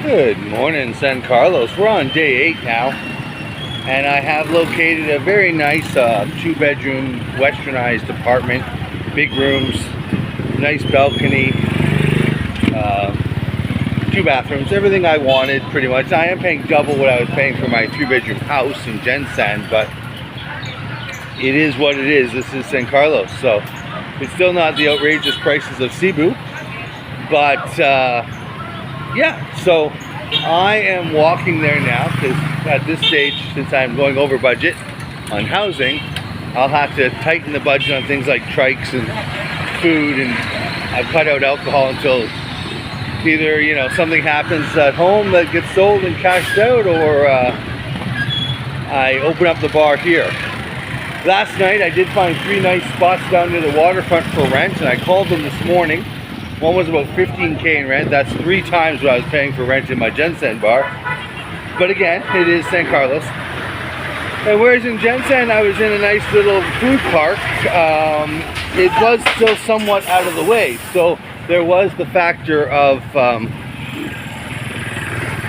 Good morning, San Carlos. We're on day 8 now, and I have located a very nice 2-bedroom westernized apartment. Big rooms, nice balcony, 2 bathrooms, everything I wanted pretty much. I am paying double what I was paying for my 3-bedroom house in Gensan, but it is what it is. This is San Carlos, so it's still not the outrageous prices of Cebu, but yeah, so I am walking there now because at this stage, since I'm going over budget on housing, I'll have to tighten the budget on things like trikes and food, and I've cut out alcohol until either, you know, something happens at home that gets sold and cashed out, or I open up the bar here. Last night I did find 3 nice spots down near the waterfront for rent, and I called them this morning. One was about $15K in rent. That's 3 times what I was paying for rent in my Gensan bar. But again, it is San Carlos. And whereas in Gensan I was in a nice little food park, it was still somewhat out of the way. So there was the factor of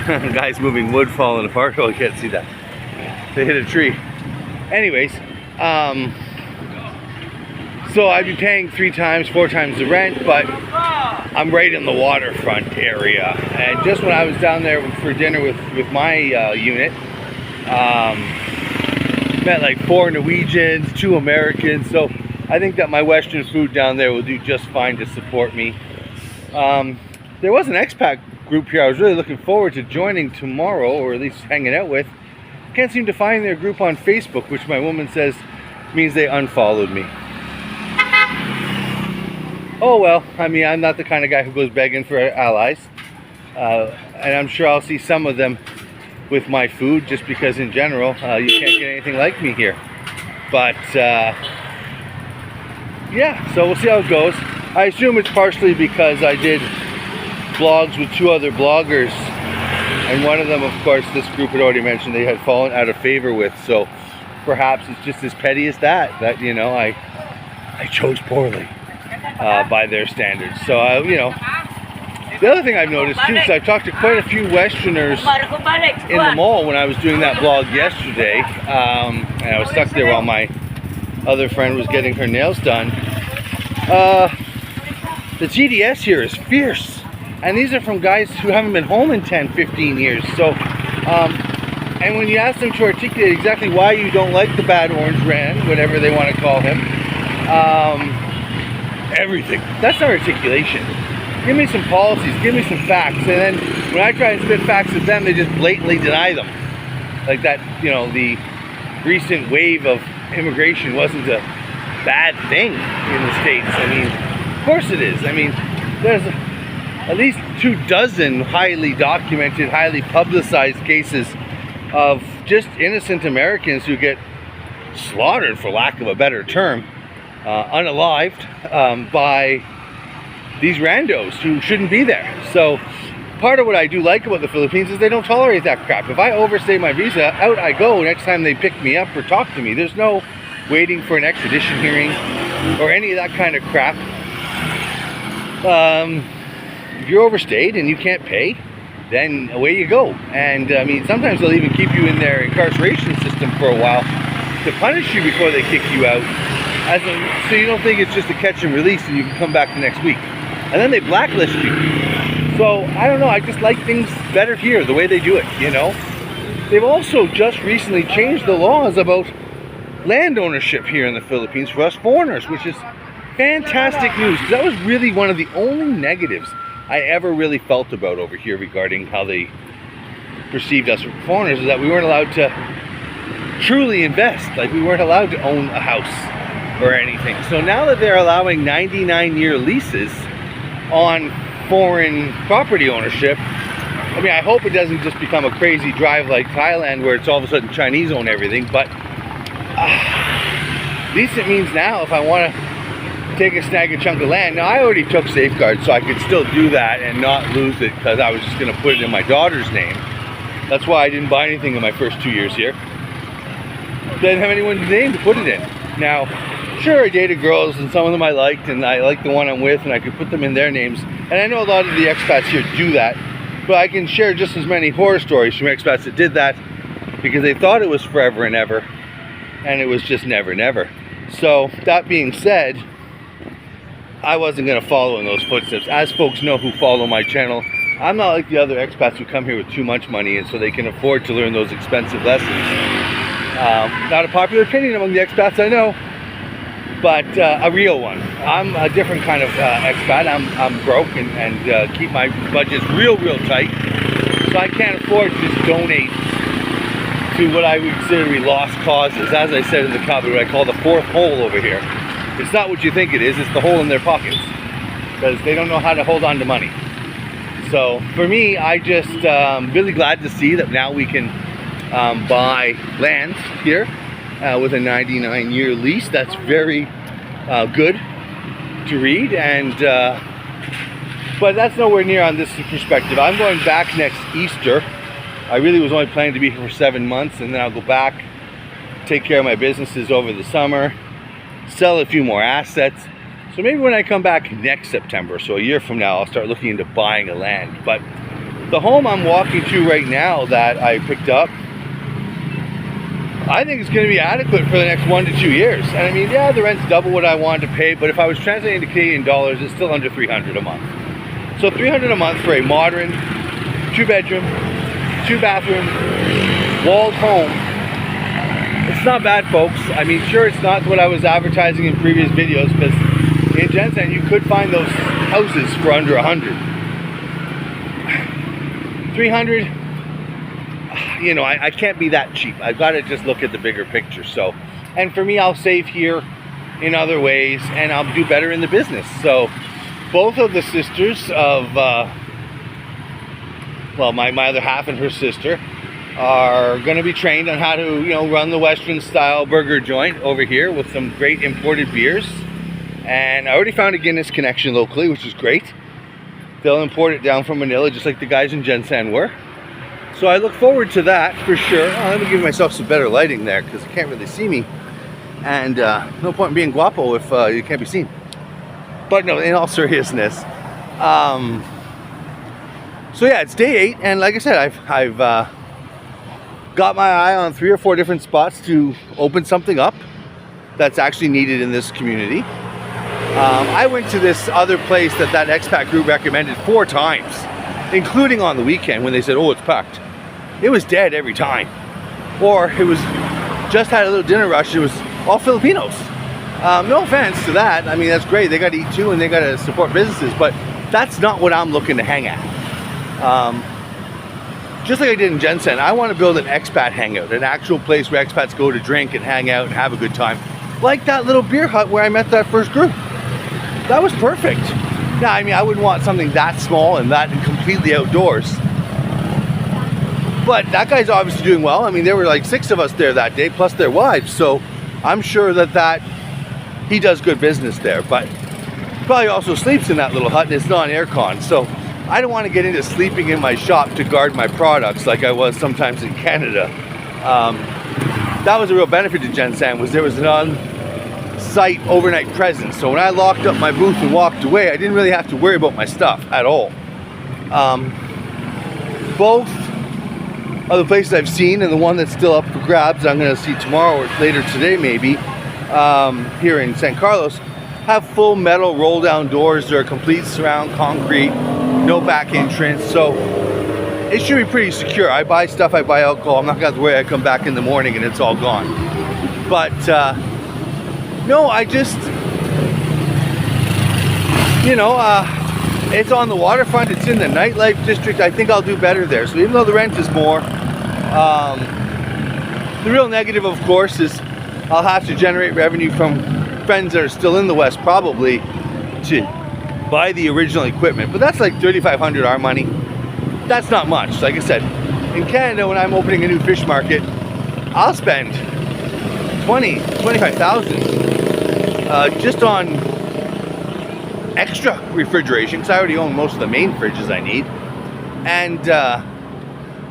guys moving wood falling apart. Oh, you can't see that. They hit a tree. Anyways, so I'd be paying 3 times, 4 times the rent, but I'm right in the waterfront area. And just when I was down there for dinner with my unit, met like 4 Norwegians, 2 Americans. So I think that my Western food down there will do just fine to support me. There was an expat group here I was really looking forward to joining tomorrow, or at least hanging out with. Can't seem to find their group on Facebook, which my woman says means they unfollowed me. Oh well, I mean, I'm not the kind of guy who goes begging for allies. And I'm sure I'll see some of them with my food, just because in general, you can't get anything like me here. But yeah, so we'll see how it goes. I assume it's partially because I did vlogs with 2 other bloggers, and one of them, of course, this group had already mentioned they had fallen out of favor with. So perhaps it's just as petty as that, you know, I chose poorly by their standards. So you know, the other thing I've noticed too is I've talked to quite a few Westerners in the mall when I was doing that vlog yesterday, and I was stuck there while my other friend was getting her nails done. The TDS here is fierce, and these are from guys who haven't been home in 10-15 years. So and when you ask them to articulate exactly why you don't like the bad orange man, whatever they want to call him, everything, that's not articulation. Give me some policies, give me some facts, and then when I try and spit facts at them, they just blatantly deny them. Like that, you know, the recent wave of immigration wasn't a bad thing in the States. I mean, of course it is. I mean, there's at least 24 highly documented, highly publicized cases of just innocent Americans who get slaughtered, for lack of a better term, unalived, by these randos who shouldn't be there. So part of what I do like about the Philippines is they don't tolerate that crap. If I overstay my visa, out I go next time they pick me up or talk to me. There's no waiting for an extradition hearing or any of that kind of crap. If you're overstayed and you can't pay, then away you go. And I mean, sometimes they'll even keep you in their incarceration system for a while to punish you before they kick you out, so you don't think it's just a catch and release and you can come back the next week. And then they blacklist you. So I don't know, I just like things better here, the way they do it, you know. They've also just recently changed the laws about land ownership here in the Philippines for us foreigners, which is fantastic news, because that was really one of the only negatives I ever really felt about over here regarding how they perceived us foreigners, is that we weren't allowed to truly invest. Like, we weren't allowed to own a house or anything. So now that they're allowing 99-year leases on foreign property ownership, I mean, I hope it doesn't just become a crazy drive like Thailand where it's all of a sudden Chinese own everything, but at least it means now if I want to take a snag a chunk of land, now I already took safeguards so I could still do that and not lose it, because I was just going to put it in my daughter's name. That's why I didn't buy anything in my first 2 years here. I didn't have anyone's name to put it in. Now, sure, I dated girls, and some of them I liked, and I liked the one I'm with, and I could put them in their names. And I know a lot of the expats here do that. But I can share just as many horror stories from expats that did that because they thought it was forever and ever, and it was just never, never. So that being said, I wasn't going to follow in those footsteps. As folks know who follow my channel, I'm not like the other expats who come here with too much money and so they can afford to learn those expensive lessons. Not a popular opinion among the expats, I know, but a real one. I'm a different kind of expat. I'm broke and keep my budgets real tight, so I can't afford to just donate to what I would consider to be lost causes. As I said in the comment, what I call the fourth hole over here. It's not what you think it is, it's the hole in their pockets, because they don't know how to hold on to money. So for me, I just really glad to see that now we can buy land here with a 99-year lease. That's very good to read, and but that's nowhere near on this perspective. I'm going back next Easter. I really was only planning to be here for 7 months, and then I'll go back, take care of my businesses over the summer, sell a few more assets. So maybe when I come back next September, so a year from now, I'll start looking into buying a land. But the home I'm walking to right now that I picked up, I think it's going to be adequate for the next 1 to 2 years. And I mean, yeah, the rent's double what I wanted to pay, but if I was translating to Canadian dollars, it's still under $300 a month. So $300 a month for a modern 2-bedroom, 2-bathroom, walled home. It's not bad, folks. I mean, sure, it's not what I was advertising in previous videos, because in Jensen you could find those houses for under 100. 300, you know, I can't be that cheap. I've got to just look at the bigger picture. So, and for me, I'll save here in other ways, and I'll do better in the business. So both of the sisters of well, my other half and her sister are going to be trained on how to, you know, run the Western style burger joint over here with some great imported beers. And I already found a Guinness connection locally, which is great. They'll import it down from Manila, just like the guys in Jensen were. So I look forward to that for sure. Oh, let me give myself some better lighting there, because you can't really see me. And no point in being guapo if you can't be seen. But no, in all seriousness. So yeah, it's day 8, and like I said, I've got my eye on 3 or 4 different spots to open something up that's actually needed in this community. I went to this other place that expat group recommended 4 times, including on the weekend when they said, oh, it's packed. It was dead every time. Or it was just had a little dinner rush, it was all Filipinos. No offense to that, I mean, that's great, they got to eat too and they got to support businesses, but that's not what I'm looking to hang at. Just like I did in Jensen, I want to build an expat hangout, an actual place where expats go to drink and hang out and have a good time. Like that little beer hut where I met that first group. That was perfect. Now, I mean, I wouldn't want something that small and that completely outdoors. But that guy's obviously doing well. I mean, there were like 6 of us there that day, plus their wives. So I'm sure that he does good business there. But he probably also sleeps in that little hut, and it's not aircon. So I don't want to get into sleeping in my shop to guard my products like I was sometimes in Canada. That was a real benefit to Jensen, was there was an on-site overnight presence. So when I locked up my booth and walked away, I didn't really have to worry about my stuff at all. Both of the places I've seen, and the one that's still up for grabs, I'm going to see tomorrow or later today maybe, here in San Carlos, have full metal roll-down doors. They're a complete surround concrete, no back entrance, so it should be pretty secure. I buy stuff, I buy alcohol, I'm not gonna have to worry I come back in the morning and it's all gone. But no, I just, you know, it's on the waterfront, it's in the nightlife district. I think I'll do better there. So even though the rent is more, the real negative, of course, is I'll have to generate revenue from friends that are still in the West, probably, to buy the original equipment. But that's like $3,500 our money. That's not much. Like I said, in Canada, when I'm opening a new fish market, I'll spend $25,000 just on extra refrigeration, because I already own most of the main fridges I need, and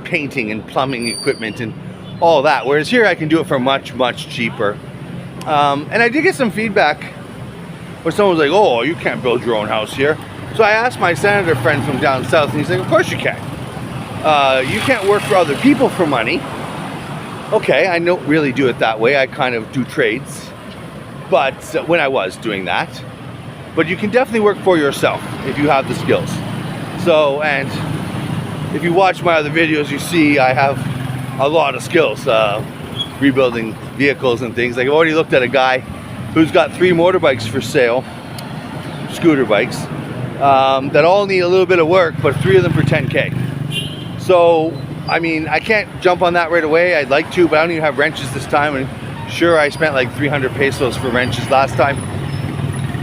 painting and plumbing equipment and all that. Whereas here I can do it for much, much cheaper. And I did get some feedback where someone was like, oh, you can't build your own house here. So I asked my senator friend from down south, and he's like, of course you can. You can't work for other people for money. Okay, I don't really do it that way. I kind of do trades, but when I was doing that. But you can definitely work for yourself if you have the skills. So, and if you watch my other videos, you see I have a lot of skills rebuilding vehicles and things. Like I've already looked at a guy who's got 3 motorbikes for sale, scooter bikes, that all need a little bit of work, but 3 of them for 10K. So, I mean, I can't jump on that right away. I'd like to, but I don't even have wrenches this time. And sure, I spent like 300 pesos for wrenches last time,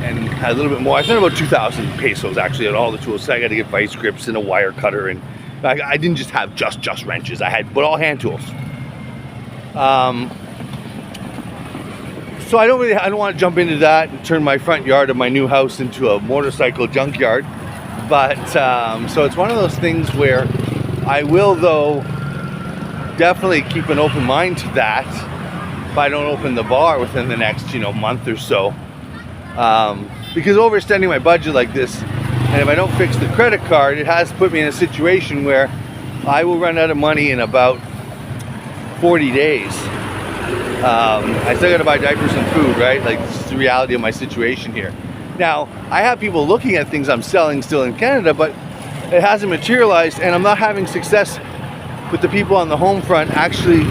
and a little bit more. I spent about 2,000 pesos actually on all the tools. So I got to get vice grips and a wire cutter, and I didn't just have just wrenches. I had, but all hand tools. So I don't want to jump into that and turn my front yard of my new house into a motorcycle junkyard. But so it's one of those things where I will, though, definitely keep an open mind to that if I don't open the bar within the next, month or so. Because overextending my budget like this, and if I don't fix the credit card, it has put me in a situation where I will run out of money in about 40 days. I still gotta buy diapers and food, right? Like, this is the reality of my situation here. Now, I have people looking at things I'm selling still in Canada, but it hasn't materialized, and I'm not having success with the people on the home front actually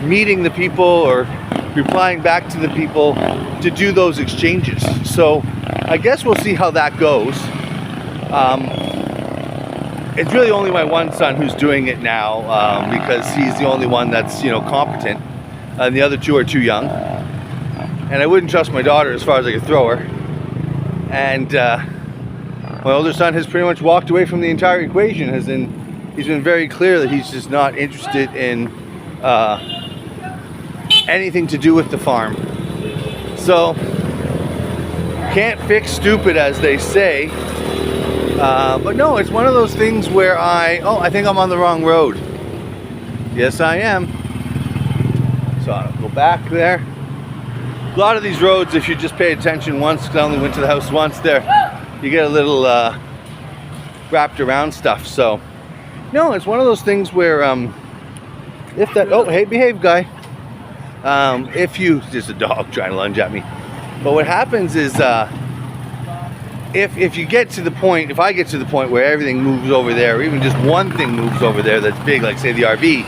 meeting the people or replying back to the people to do those exchanges. So I guess we'll see how that goes. It's really only my one son who's doing it now, because he's the only one that's competent, and the other 2 are too young. And I wouldn't trust my daughter as far as I could throw her. And my older son has pretty much walked away from the entire equation. He's been very clear that he's just not interested in anything to do with the farm. So, can't fix stupid, as they say. But no, it's one of those things where I think I'm on the wrong road. Yes, I am. So I'll go back there. A lot of these roads, if you just pay attention once, because I only went to the house once there, you get a little wrapped around stuff. So no, it's one of those things where if that, oh, hey, behave, guy. There's a dog trying to lunge at me. But what happens is, if you get to the point, if I get to the point where everything moves over there, or even just one thing moves over there that's big, like say the RV,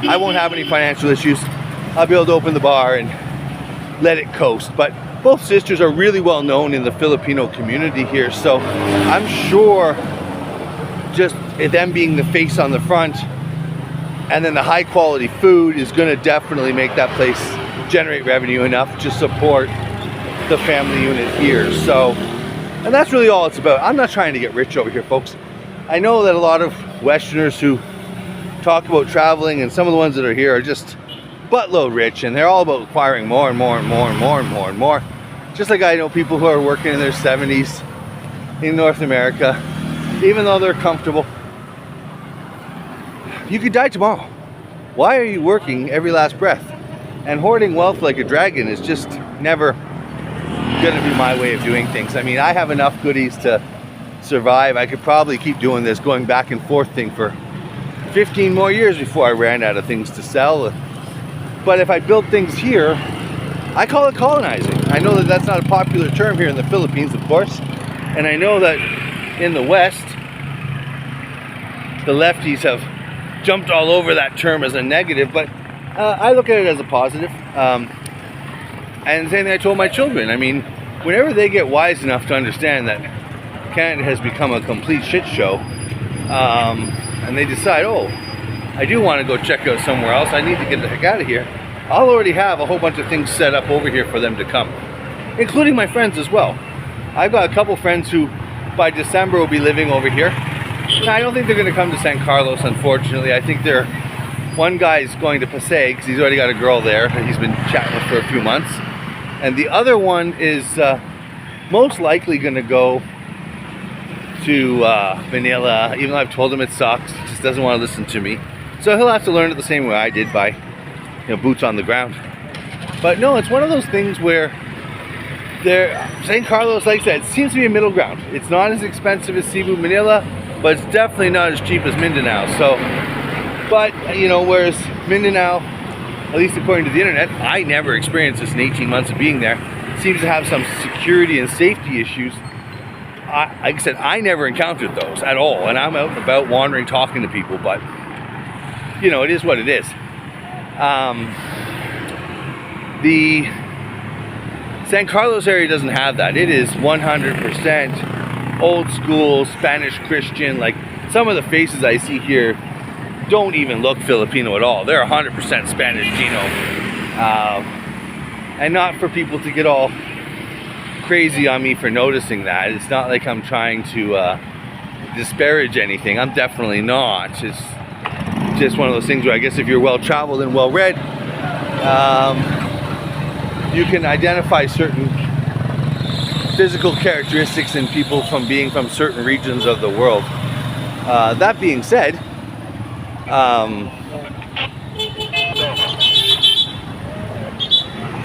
I won't have any financial issues. I'll be able to open the bar and let it coast. But both sisters are really well known in the Filipino community here, so I'm sure just them being the face on the front, and then the high quality food is going to definitely make that place generate revenue enough to support the family unit here. So, and that's really all it's about. I'm not trying to get rich over here, folks. I know that a lot of Westerners who talk about traveling, and some of the ones that are here are just buttload rich, and they're all about acquiring more and more and more and more and more and more. Just like I know people who are working in their 70s in North America, even though they're comfortable. You could die tomorrow. Why are you working every last breath? And hoarding wealth like a dragon is just never gonna be my way of doing things. I mean, I have enough goodies to survive. I could probably keep doing this going back and forth thing for 15 more years before I ran out of things to sell. But if I built things here, I call it colonizing. I know that that's not a popular term here in the Philippines, of course. And I know that in the West, the lefties have jumped all over that term as a negative, but I look at it as a positive. And the same thing I told my children. I mean, whenever they get wise enough to understand that Canada has become a complete shit show, and they decide, oh, I do want to go check out somewhere else, I need to get the heck out of here, I'll already have a whole bunch of things set up over here for them to come, including my friends as well. I've got a couple friends who by December will be living over here. Now, I don't think they're going to come to San Carlos, unfortunately. I think one guy's going to Pasay because he's already got a girl there and he's been chatting with for a few months. And the other one is most likely going to go to Manila, even though I've told him it sucks. He just doesn't want to listen to me. So he'll have to learn it the same way I did, by boots on the ground. But no, it's one of those things where St. Carlos, like I said, seems to be a middle ground. It's not as expensive as Cebu. Manila but it's definitely not as cheap as Mindanao. So, but you know, whereas Mindanao, at least according to the internet, I never experienced this in 18 months of being there, seems to have some security and safety issues. Like I said, I never encountered those at all, and I'm out and about wandering, talking to people, but you know, it is what it is. The San Carlos area doesn't have that. It is 100% old school Spanish Christian. Like, some of the faces I see here don't even look Filipino at all. They're 100% Spanish Gino. And not for people to get all crazy on me for noticing that. It's not like I'm trying to disparage anything. I'm definitely not. It's just one of those things where I guess if you're well traveled and well read, you can identify certain physical characteristics in people from being from certain regions of the world. That being said,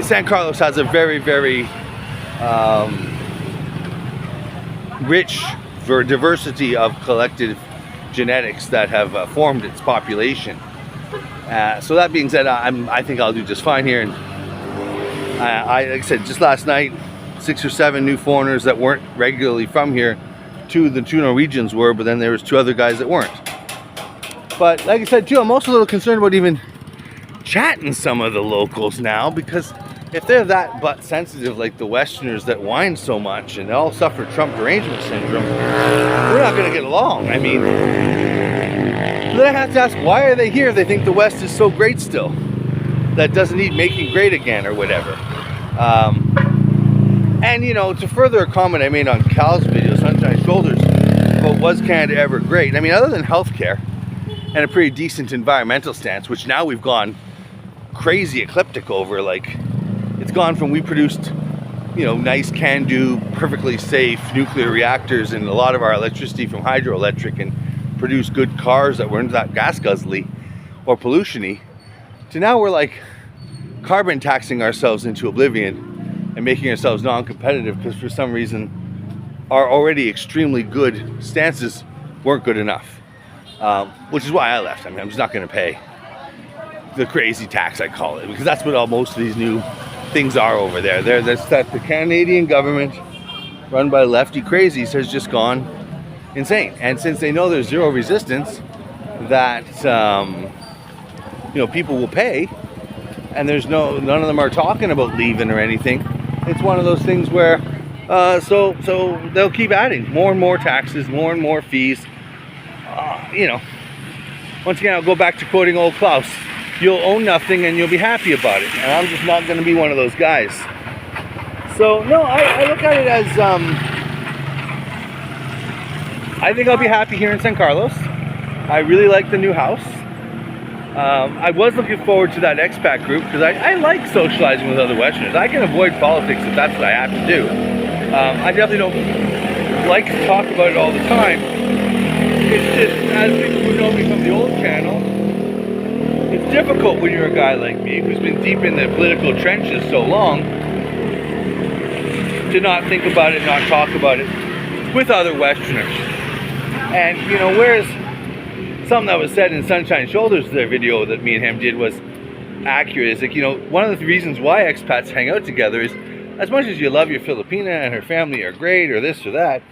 San Carlos has a very, very rich diversity of collective genetics that have formed its population. So that being said, I think I'll do just fine here. And like I said, just last night, 6 or 7 new foreigners that weren't regularly from here. The two Norwegians were, but then there was 2 other guys that weren't. But like I said too, I'm also a little concerned about even chatting some of the locals now, because if they're that butt sensitive like the Westerners that whine so much and they all suffer Trump derangement syndrome, we're not going to get along. I mean, then I have to ask, why are they here if they think the West is so great still? That doesn't need making great again or whatever. And you know, to further a comment I made on Cal's video, Sunshine Shoulders, about was Canada ever great? I mean, other than healthcare and a pretty decent environmental stance, which now we've gone crazy ecliptic over. Like, it's gone from we produced, you know, nice can-do, perfectly safe nuclear reactors and a lot of our electricity from hydroelectric, and produced good cars that weren't that gas guzzly or pollution-y, to now we're like carbon taxing ourselves into oblivion and making ourselves non-competitive because for some reason our already extremely good stances weren't good enough. Which is why I left. I mean, I'm just not going to pay the crazy tax, I call it, because that's what most of these new things are over there. That's that the Canadian government, run by lefty crazies, has just gone insane. And since they know there's zero resistance, that you know, people will pay, and there's none of them are talking about leaving or anything. It's one of those things where so they'll keep adding more and more taxes, more and more fees. You know, once again, I'll go back to quoting old Klaus: you'll own nothing and you'll be happy about it. And I'm just not going to be one of those guys. So no, I look at it as I think I'll be happy here in San Carlos. I really like the new house. I was looking forward to that expat group because I like socializing with other Westerners. I can avoid politics if that's what I have to do. I definitely don't like to talk about it all the time. It's just, as people who know me from the old channel, it's difficult when you're a guy like me who's been deep in the political trenches so long to not think about it, not talk about it with other Westerners. And you know, whereas something that was said in Sunshine Shoulders, their video that me and him did, was accurate. It's like, you know, one of the reasons why expats hang out together is, as much as you love your Filipina and her family are great or this or that,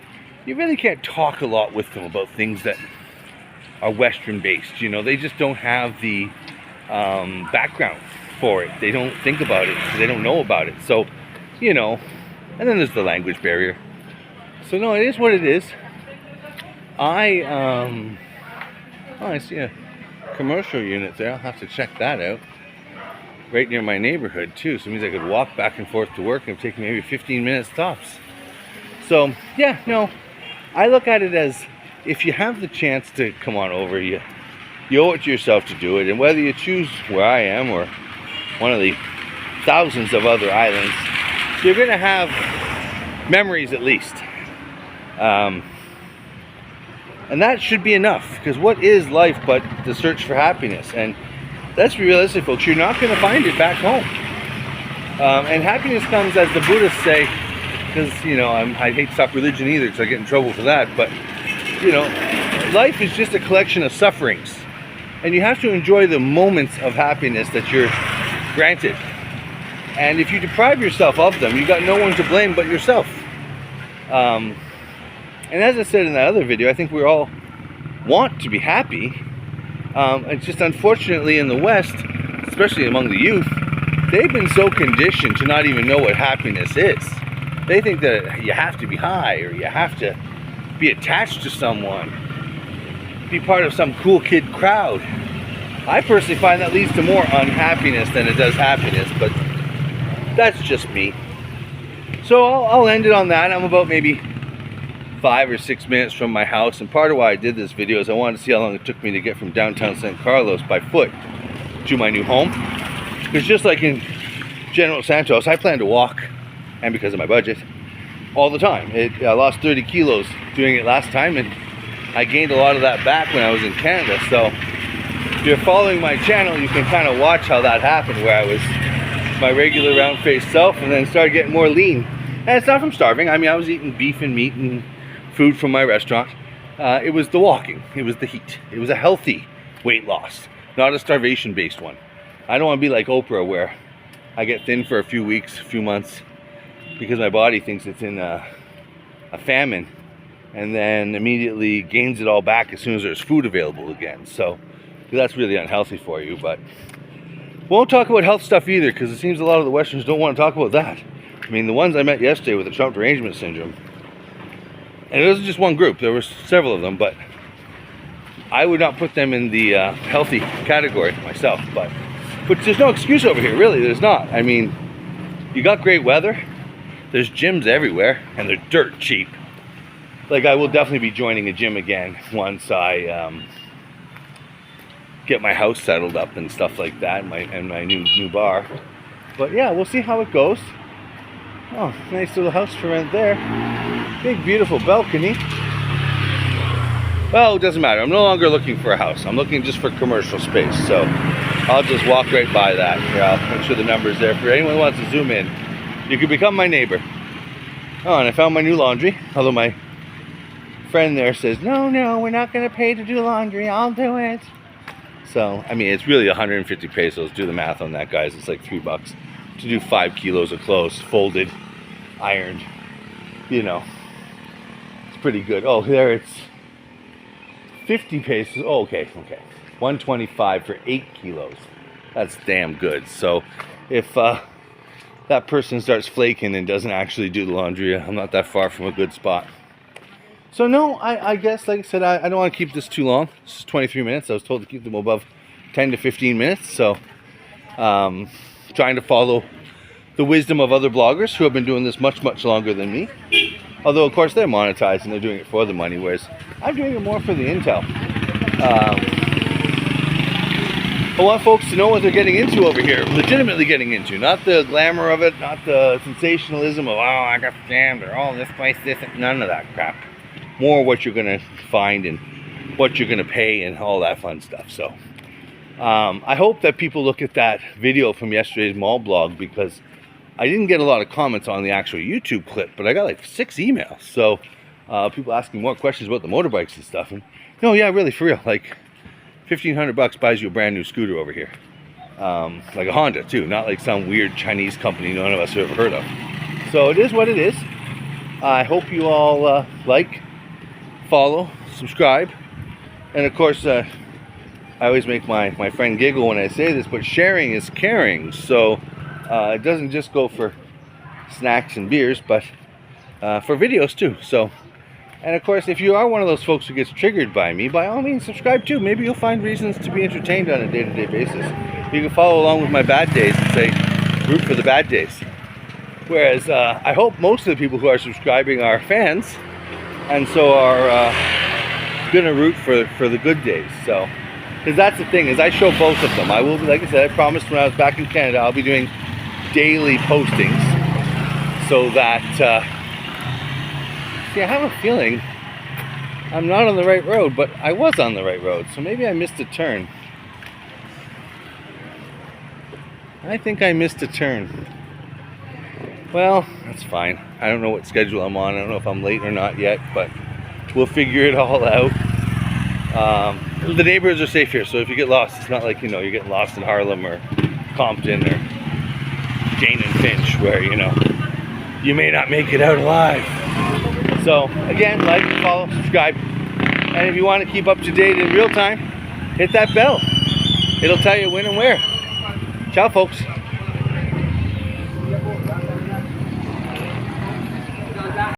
you really can't talk a lot with them about things that are Western based. You know, they just don't have the background for it. They don't think about it because they don't know about it. So, you know, and then there's the language barrier. So no, it is what it is. I see a commercial unit there. I'll have to check that out. Right near my neighborhood too, so it means I could walk back and forth to work and take maybe 15 minutes tops. So yeah, no, I look at it as, if you have the chance to come on over, you owe it to yourself to do it. And whether you choose where I am or one of the thousands of other islands, you're gonna have memories at least. And that should be enough, because what is life but the search for happiness? And let's be realistic, folks, you're not going to find it back home. And happiness comes, as the Buddhists say, because, you know, I hate to talk religion either because I get in trouble for that, but, you know, life is just a collection of sufferings. And you have to enjoy the moments of happiness that you're granted. And if you deprive yourself of them, you got no one to blame but yourself. And as I said in that other video, I think we all want to be happy. It's just unfortunately in the West, especially among the youth, they've been so conditioned to not even know what happiness is. They think that you have to be high, or you have to be attached to someone, be part of some cool kid crowd. I personally find that leads to more unhappiness than it does happiness, but that's just me. So I'll end it on that. I'm about maybe 5 or 6 minutes from my house, and part of why I did this video is I wanted to see how long it took me to get from downtown San Carlos by foot to my new home. Because just like in General Santos, I plan to walk, and because of my budget, all the time. I lost 30 kilos doing it last time, and I gained a lot of that back when I was in Canada. So if you're following my channel, you can kind of watch how that happened, where I was my regular round-faced self and then started getting more lean. And it's not from starving. I mean, I was eating beef and meat and food from my restaurant. It was the walking, it was the heat. It was a healthy weight loss, not a starvation-based one. I don't want to be like Oprah, where I get thin for a few weeks, a few months, because my body thinks it's in a famine, and then immediately gains it all back as soon as there's food available again. So that's really unhealthy for you. But won't talk about health stuff either, because it seems a lot of the Westerns don't want to talk about that. I mean, the ones I met yesterday with the Trump derangement syndrome, and it wasn't just one group, there were several of them, but I would not put them in the healthy category myself. But there's no excuse over here, really, there's not. I mean, you got great weather, there's gyms everywhere, and they're dirt cheap. Like, I will definitely be joining a gym again once I get my house settled up and stuff like that, and my new bar. But yeah, we'll see how it goes. Oh, nice little house for rent there. Big, beautiful balcony. Well, it doesn't matter. I'm no longer looking for a house. I'm looking just for commercial space. So I'll just walk right by that. Here, I'll make sure the number's there. For anyone who wants to zoom in, you can become my neighbor. Oh, and I found my new laundry. Although my friend there says, no, we're not going to pay to do laundry. I'll do it. So, I mean, it's really 150 pesos. Do the math on that, guys. It's like $3 to do 5 kilos of clothes, folded, ironed. You know, it's pretty good. Oh, there it's 50 pesos. Oh, okay. 125 for 8 kilos. That's damn good. So, if that person starts flaking and doesn't actually do the laundry, I'm not that far from a good spot. So no, I guess, like I said, I don't want to keep this too long. This is 23 minutes. I was told to keep them above 10 to 15 minutes. So, trying to follow the wisdom of other bloggers who have been doing this much, much longer than me. Although, of course, they're monetized and they're doing it for the money, whereas I'm doing it more for the intel. I want folks to know what they're getting into over here, legitimately getting into, not the glamour of it, not the sensationalism of, oh, I got scammed, or oh, this place, none of that crap. More what you're going to find and what you're going to pay and all that fun stuff. So I hope that people look at that video from yesterday's mall blog, because I didn't get a lot of comments on the actual YouTube clip, but I got like 6 emails. So people asking more questions about the motorbikes and stuff. And no, yeah, really, for real, like $1,500 buys you a brand new scooter over here. Like a Honda too, not like some weird Chinese company none of us have ever heard of. So it is what it is. I hope you all like, follow, subscribe, and of course I always make my friend giggle when I say this, but sharing is caring. So it doesn't just go for snacks and beers, but for videos too. So, and of course, if you are one of those folks who gets triggered by me, by all means subscribe too. Maybe you'll find reasons to be entertained on a day-to-day basis. You can follow along with my bad days and say root for the bad days. Whereas I hope most of the people who are subscribing are fans, and so are gonna root for the good days. So, because that's the thing, is I show both of them. I will be, like I said, I promised when I was back in Canada, I'll be doing daily postings, so that see, I have a feeling I'm not on the right road, but I was on the right road, so maybe I missed a turn. I think I missed a turn. Well, that's fine. I don't know what schedule I'm on. I don't know if I'm late or not yet, but we'll figure it all out. The neighborhoods are safe here, so if you get lost, it's not like, you know, you're getting lost in Harlem or Compton or Jane and Finch, where, you know, you may not make it out alive. So again, like, follow, subscribe, and if you want to keep up to date in real time, hit that bell. It'll tell you when and where. Ciao, folks.